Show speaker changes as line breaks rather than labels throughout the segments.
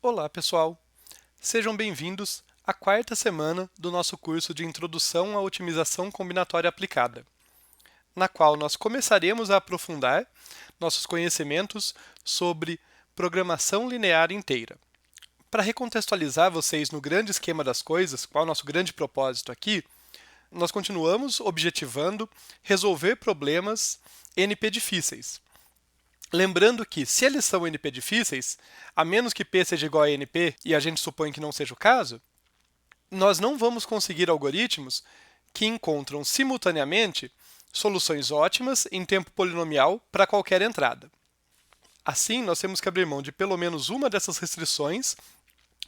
Olá, pessoal! Sejam bem-vindos à quarta semana do nosso curso de Introdução à Otimização Combinatória Aplicada, na qual nós começaremos a aprofundar nossos conhecimentos sobre programação linear inteira. Para recontextualizar vocês no grande esquema das coisas, qual é o nosso grande propósito aqui, nós continuamos objetivando resolver problemas NP difíceis. Lembrando que, se eles são NP difíceis, a menos que P seja igual a NP, e a gente supõe que não seja o caso, nós não vamos conseguir algoritmos que encontram simultaneamente soluções ótimas em tempo polinomial para qualquer entrada. Assim, nós temos que abrir mão de pelo menos uma dessas restrições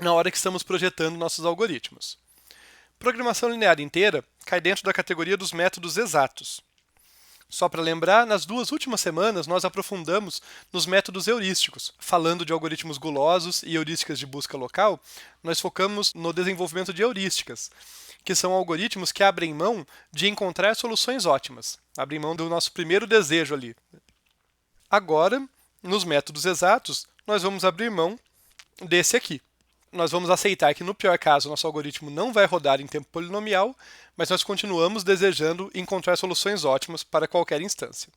na hora que estamos projetando nossos algoritmos. Programação linear inteira cai dentro da categoria dos métodos exatos. Só para lembrar, nas duas últimas semanas nós aprofundamos nos métodos heurísticos. Falando de algoritmos gulosos e heurísticas de busca local, nós focamos no desenvolvimento de heurísticas, que são algoritmos que abrem mão de encontrar soluções ótimas. Abrem mão do nosso primeiro desejo ali. Agora, nos métodos exatos, nós vamos abrir mão desse aqui. Nós vamos aceitar que, no pior caso, nosso algoritmo não vai rodar em tempo polinomial, mas nós continuamos desejando encontrar soluções ótimas para qualquer instância.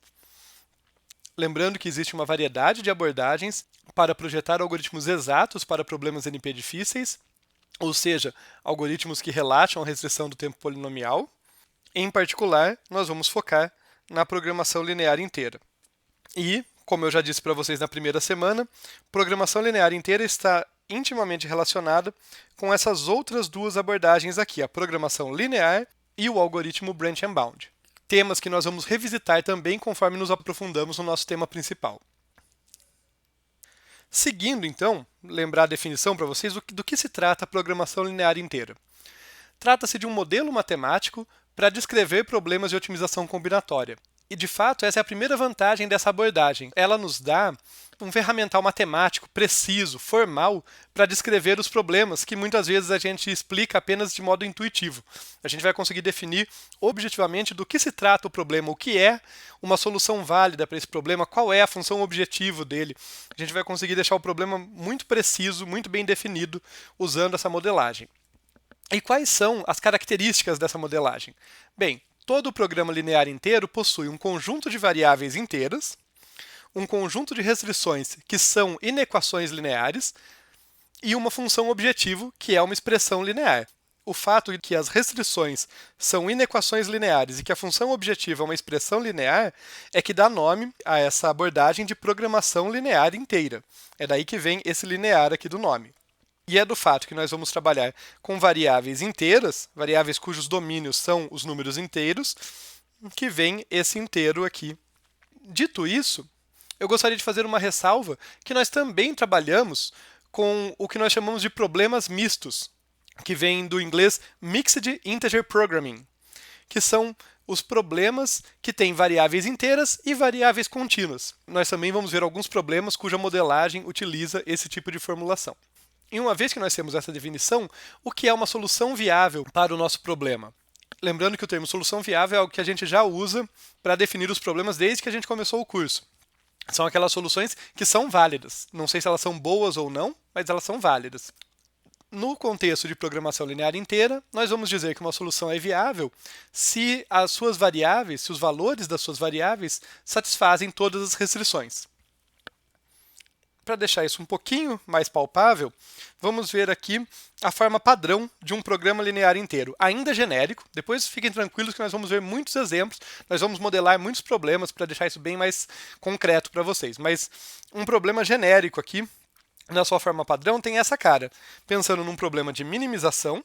Lembrando que existe uma variedade de abordagens para projetar algoritmos exatos para problemas NP difíceis, ou seja, algoritmos que relaxam a restrição do tempo polinomial. Em particular, nós vamos focar na programação linear inteira. E, como eu já disse para vocês na primeira semana, programação linear inteira está intimamente relacionada com essas outras duas abordagens aqui, a programação linear e o algoritmo branch and bound. Temas que nós vamos revisitar também conforme nos aprofundamos no nosso tema principal. Seguindo, então, lembrar a definição para vocês do que se trata a programação linear inteira. Trata-se de um modelo matemático para descrever problemas de otimização combinatória. E, de fato, essa é a primeira vantagem dessa abordagem. Ela nos dá um ferramental matemático preciso, formal, para descrever os problemas que muitas vezes a gente explica apenas de modo intuitivo. A gente vai conseguir definir objetivamente do que se trata o problema, o que é uma solução válida para esse problema, qual é a função objetivo dele. A gente vai conseguir deixar o problema muito preciso, muito bem definido, usando essa modelagem. E quais são as características dessa modelagem? Bem, todo programa linear inteiro possui um conjunto de variáveis inteiras, um conjunto de restrições que são inequações lineares e uma função objetivo, que é uma expressão linear. O fato de que as restrições são inequações lineares e que a função objetiva é uma expressão linear é que dá nome a essa abordagem de programação linear inteira. É daí que vem esse linear aqui do nome. E é do fato que nós vamos trabalhar com variáveis inteiras, variáveis cujos domínios são os números inteiros, que vem esse inteiro aqui. Dito isso, eu gostaria de fazer uma ressalva que nós também trabalhamos com o que nós chamamos de problemas mistos, que vem do inglês Mixed Integer Programming, que são os problemas que têm variáveis inteiras e variáveis contínuas. Nós também vamos ver alguns problemas cuja modelagem utiliza esse tipo de formulação. E uma vez que nós temos essa definição, o que é uma solução viável para o nosso problema? Lembrando que o termo solução viável é algo que a gente já usa para definir os problemas desde que a gente começou o curso. São aquelas soluções que são válidas. Não sei se elas são boas ou não, mas elas são válidas. No contexto de programação linear inteira, nós vamos dizer que uma solução é viável se as suas variáveis, se os valores das suas variáveis satisfazem todas as restrições. Para deixar isso um pouquinho mais palpável, vamos ver aqui a forma padrão de um programa linear inteiro, ainda genérico. Depois fiquem tranquilos que nós vamos ver muitos exemplos, nós vamos modelar muitos problemas para deixar isso bem mais concreto para vocês. Mas um problema genérico aqui, na sua forma padrão, tem essa cara. Pensando num problema de minimização,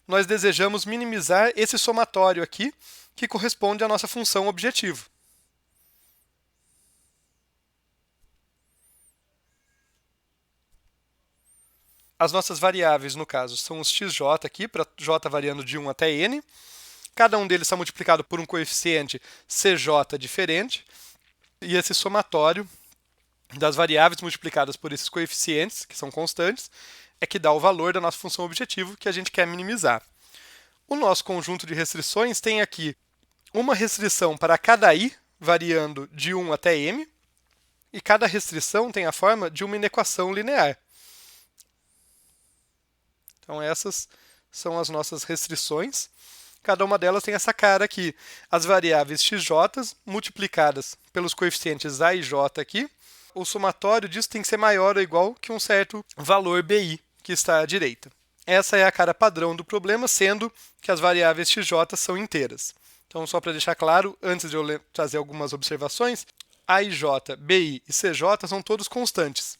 nós desejamos minimizar esse somatório aqui, que corresponde à nossa função objetivo. As nossas variáveis, no caso, são os xj aqui, para j variando de 1 até n. Cada um deles está multiplicado por um coeficiente cj diferente. E esse somatório das variáveis multiplicadas por esses coeficientes, que são constantes, é que dá o valor da nossa função objetivo que a gente quer minimizar. O nosso conjunto de restrições tem aqui uma restrição para cada i, variando de 1 até m, e cada restrição tem a forma de uma inequação linear. Então essas são as nossas restrições. Cada uma delas tem essa cara aqui. As variáveis xj multiplicadas pelos coeficientes a e j aqui. O somatório disso tem que ser maior ou igual que um certo valor bi, que está à direita. Essa é a cara padrão do problema, sendo que as variáveis xj são inteiras. Então, só para deixar claro, antes de eu trazer algumas observações, a e j, bi e cj são todos constantes.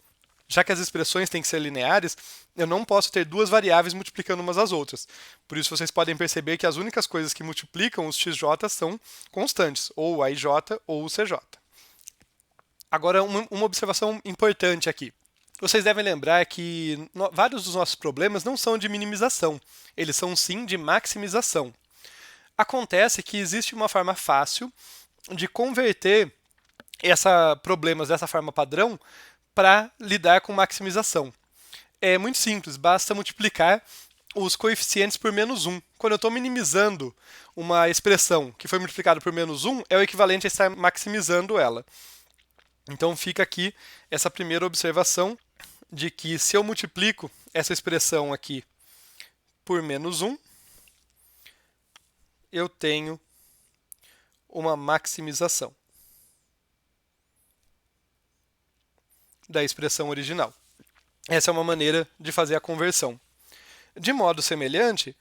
Já que as expressões têm que ser lineares, eu não posso ter duas variáveis multiplicando umas às outras. Por isso, vocês podem perceber que as únicas coisas que multiplicam os xj são constantes, ou a ij ou o cj. Agora, uma observação importante aqui. Vocês devem lembrar que vários dos nossos problemas não são de minimização, eles são sim de maximização. Acontece que existe uma forma fácil de converter problemas dessa forma padrão para lidar com maximização. É muito simples, basta multiplicar os coeficientes por -1. Quando eu estou minimizando uma expressão que foi multiplicada por -1, é o equivalente a estar maximizando ela. Então fica aqui essa primeira observação de que se eu multiplico essa expressão aqui por -1, eu tenho uma maximização da expressão original. Essa é uma maneira de fazer a conversão. De modo semelhante,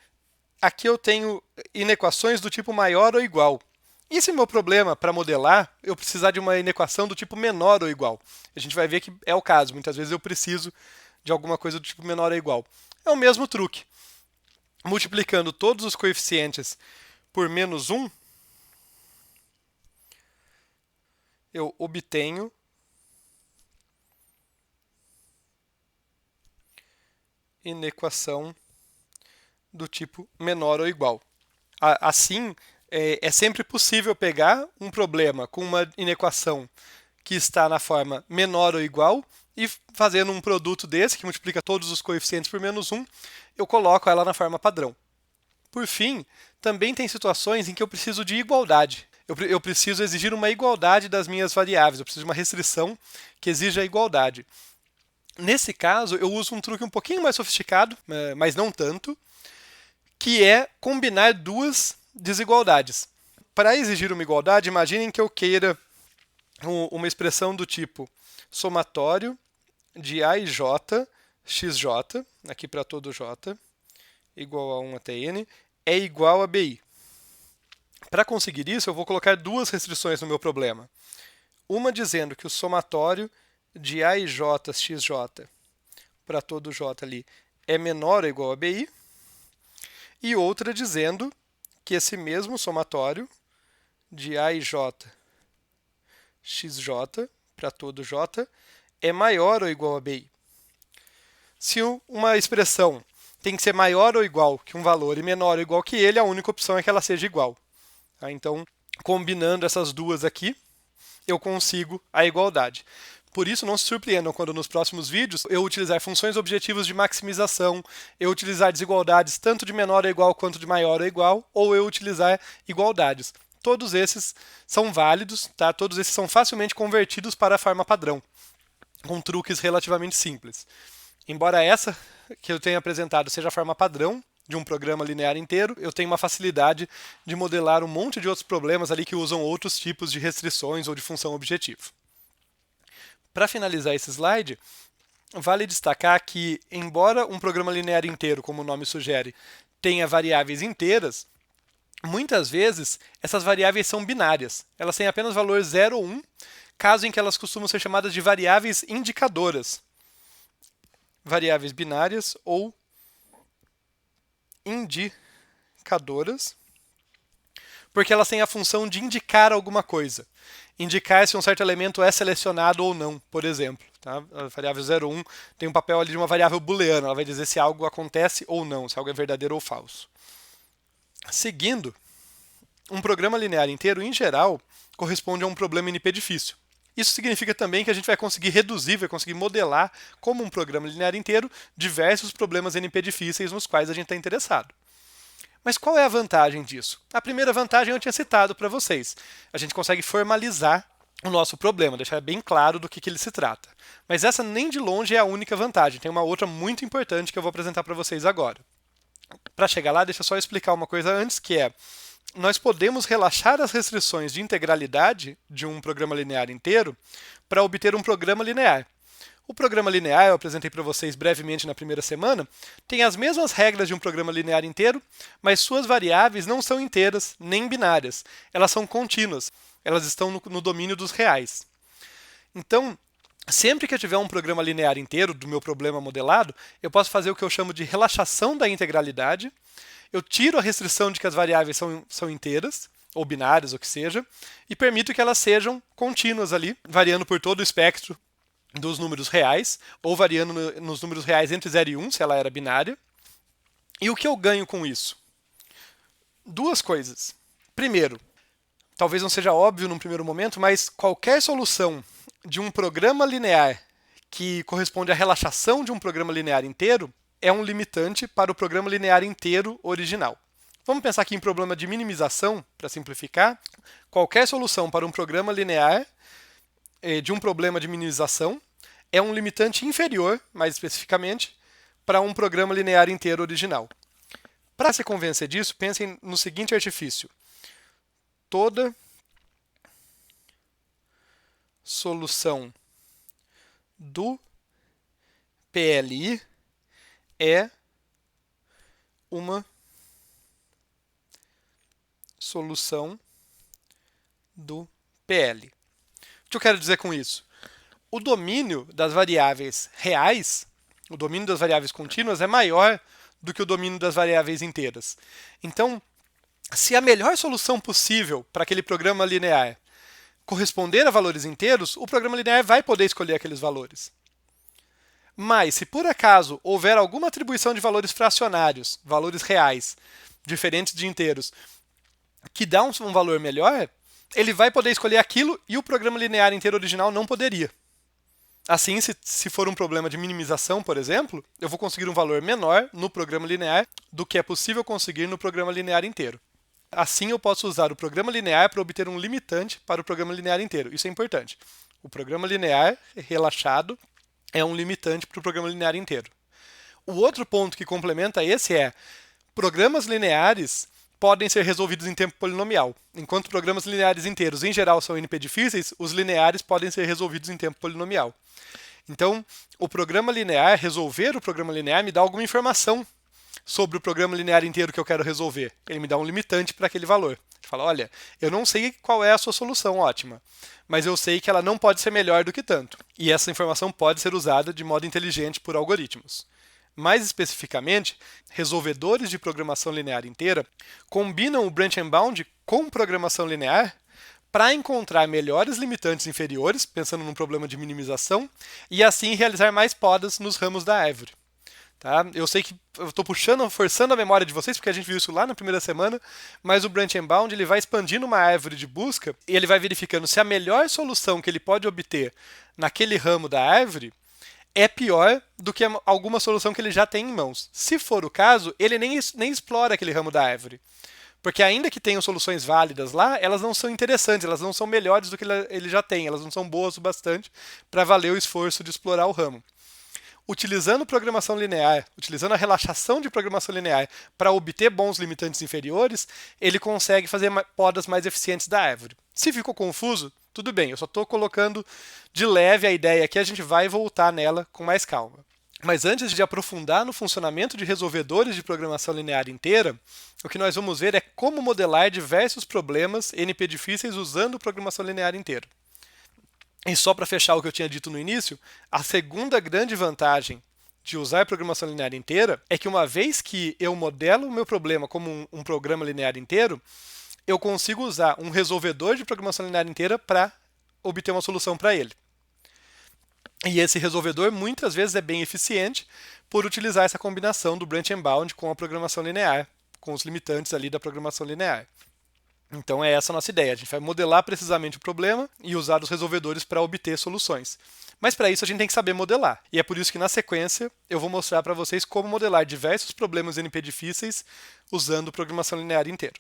aqui eu tenho inequações do tipo maior ou igual. E se meu problema para modelar, eu precisar de uma inequação do tipo menor ou igual? A gente vai ver que é o caso. Muitas vezes eu preciso de alguma coisa do tipo menor ou igual. É o mesmo truque. Multiplicando todos os coeficientes por -1, eu obtenho inequação do tipo menor ou igual. Assim, é sempre possível pegar um problema com uma inequação que está na forma menor ou igual e fazendo um produto desse, que multiplica todos os coeficientes por -1, eu coloco ela na forma padrão. Por fim, também tem situações em que eu preciso de igualdade. Eu preciso exigir uma igualdade das minhas variáveis, eu preciso de uma restrição que exija a igualdade. Nesse caso, eu uso um truque um pouquinho mais sofisticado, mas não tanto, que é combinar duas desigualdades. Para exigir uma igualdade, imaginem que eu queira uma expressão do tipo somatório de a e j, xj, aqui para todo j, igual a 1 até n, é igual a bi. Para conseguir isso, eu vou colocar duas restrições no meu problema. Uma dizendo que o somatório de a e j xj para todo j ali é menor ou igual a bi, e outra dizendo que esse mesmo somatório de a e j xj para todo j é maior ou igual a bi. Se uma expressão tem que ser maior ou igual que um valor e menor ou igual que ele, a única opção é que ela seja igual. Então, combinando essas duas aqui, eu consigo a igualdade. Por isso, não se surpreendam quando nos próximos vídeos eu utilizar funções objetivas de maximização, eu utilizar desigualdades tanto de menor ou igual quanto de maior ou igual, ou eu utilizar igualdades. Todos esses são válidos, tá? Todos esses são facilmente convertidos para a forma padrão, com truques relativamente simples. Embora essa que eu tenha apresentado seja a forma padrão de um programa linear inteiro, eu tenho uma facilidade de modelar um monte de outros problemas ali que usam outros tipos de restrições ou de função objetivo. Para finalizar esse slide, vale destacar que, embora um programa linear inteiro, como o nome sugere, tenha variáveis inteiras, muitas vezes essas variáveis são binárias. Elas têm apenas valor 0 ou 1, caso em que elas costumam ser chamadas de variáveis indicadoras. Variáveis binárias ou indicadoras, porque elas têm a função de indicar alguma coisa. Indicar se um certo elemento é selecionado ou não, por exemplo. Tá? A variável 0, 1 tem um papel ali de uma variável booleana, ela vai dizer se algo acontece ou não, se algo é verdadeiro ou falso. Seguindo, um programa linear inteiro, em geral, corresponde a um problema NP difícil. Isso significa também que a gente vai conseguir reduzir, vai conseguir modelar, como um programa linear inteiro, diversos problemas NP difíceis nos quais a gente está interessado. Mas qual é a vantagem disso? A primeira vantagem eu tinha citado para vocês. A gente consegue formalizar o nosso problema, deixar bem claro do que ele se trata. Mas essa nem de longe é a única vantagem, tem uma outra muito importante que eu vou apresentar para vocês agora. Para chegar lá, deixa eu só explicar uma coisa antes, que é, nós podemos relaxar as restrições de integralidade de um programa linear inteiro para obter um programa linear. O programa linear, eu apresentei para vocês brevemente na primeira semana, tem as mesmas regras de um programa linear inteiro, mas suas variáveis não são inteiras nem binárias, elas são contínuas, elas estão no domínio dos reais. Então, sempre que eu tiver um programa linear inteiro do meu problema modelado, eu posso fazer o que eu chamo de relaxação da integralidade. Eu tiro a restrição de que as variáveis são inteiras, ou binárias, ou que seja, e permito que elas sejam contínuas ali, variando por todo o espectro dos números reais, ou variando nos números reais entre 0 e 1, se ela era binária. E o que eu ganho com isso? Duas coisas. Primeiro, talvez não seja óbvio num primeiro momento, mas qualquer solução de um programa linear que corresponde à relaxação de um programa linear inteiro é um limitante para o programa linear inteiro original. Vamos pensar aqui em problema de minimização, para simplificar. Qualquer solução para um programa linear de um problema de minimização é um limitante inferior, mais especificamente, para um programa linear inteiro original. Para se convencer disso, pensem no seguinte artifício. Toda solução do PLI é uma solução do PL. O que eu quero dizer com isso? O domínio das variáveis reais, o domínio das variáveis contínuas é maior do que o domínio das variáveis inteiras. Então, se a melhor solução possível para aquele programa linear corresponder a valores inteiros, o programa linear vai poder escolher aqueles valores. Mas, se por acaso houver alguma atribuição de valores fracionários, valores reais, diferentes de inteiros, que dá um valor melhor, ele vai poder escolher aquilo e o programa linear inteiro original não poderia. Assim, se for um problema de minimização, por exemplo, eu vou conseguir um valor menor no programa linear do que é possível conseguir no programa linear inteiro. Assim, eu posso usar o programa linear para obter um limitante para o programa linear inteiro. Isso é importante. O programa linear relaxado é um limitante para o programa linear inteiro. O outro ponto que complementa esse é: programas lineares podem ser resolvidos em tempo polinomial. Enquanto programas lineares inteiros, em geral, são NP difíceis, os lineares podem ser resolvidos em tempo polinomial. Então, o programa linear, resolver o programa linear, me dá alguma informação sobre o programa linear inteiro que eu quero resolver. Ele me dá um limitante para aquele valor. Ele fala, olha, eu não sei qual é a sua solução ótima, mas eu sei que ela não pode ser melhor do que tanto. E essa informação pode ser usada de modo inteligente por algoritmos. Mais especificamente, resolvedores de programação linear inteira combinam o branch and bound com programação linear para encontrar melhores limitantes inferiores, pensando num problema de minimização, e assim realizar mais podas nos ramos da árvore. Tá? Eu sei que eu estou forçando a memória de vocês, porque a gente viu isso lá na primeira semana, mas o branch and bound ele vai expandindo uma árvore de busca e ele vai verificando se a melhor solução que ele pode obter naquele ramo da árvore é pior do que alguma solução que ele já tem em mãos. Se for o caso, ele nem explora aquele ramo da árvore. Porque ainda que tenham soluções válidas lá, elas não são interessantes, elas não são melhores do que ele já tem, elas não são boas o bastante para valer o esforço de explorar o ramo. Utilizando programação linear, utilizando a relaxação de programação linear para obter bons limitantes inferiores, ele consegue fazer podas mais eficientes da árvore. Se ficou confuso, tudo bem, eu só estou colocando de leve a ideia aqui, a gente vai voltar nela com mais calma. Mas antes de aprofundar no funcionamento de resolvedores de programação linear inteira, o que nós vamos ver é como modelar diversos problemas NP difíceis usando programação linear inteira. E só para fechar o que eu tinha dito no início, a segunda grande vantagem de usar programação linear inteira é que uma vez que eu modelo o meu problema como um programa linear inteiro, eu consigo usar um resolvedor de programação linear inteira para obter uma solução para ele. E esse resolvedor muitas vezes é bem eficiente por utilizar essa combinação do branch and bound com a programação linear, com os limitantes ali da programação linear. Então é essa a nossa ideia, a gente vai modelar precisamente o problema e usar os resolvedores para obter soluções. Mas para isso a gente tem que saber modelar. E é por isso que na sequência eu vou mostrar para vocês como modelar diversos problemas NP difíceis usando programação linear inteira.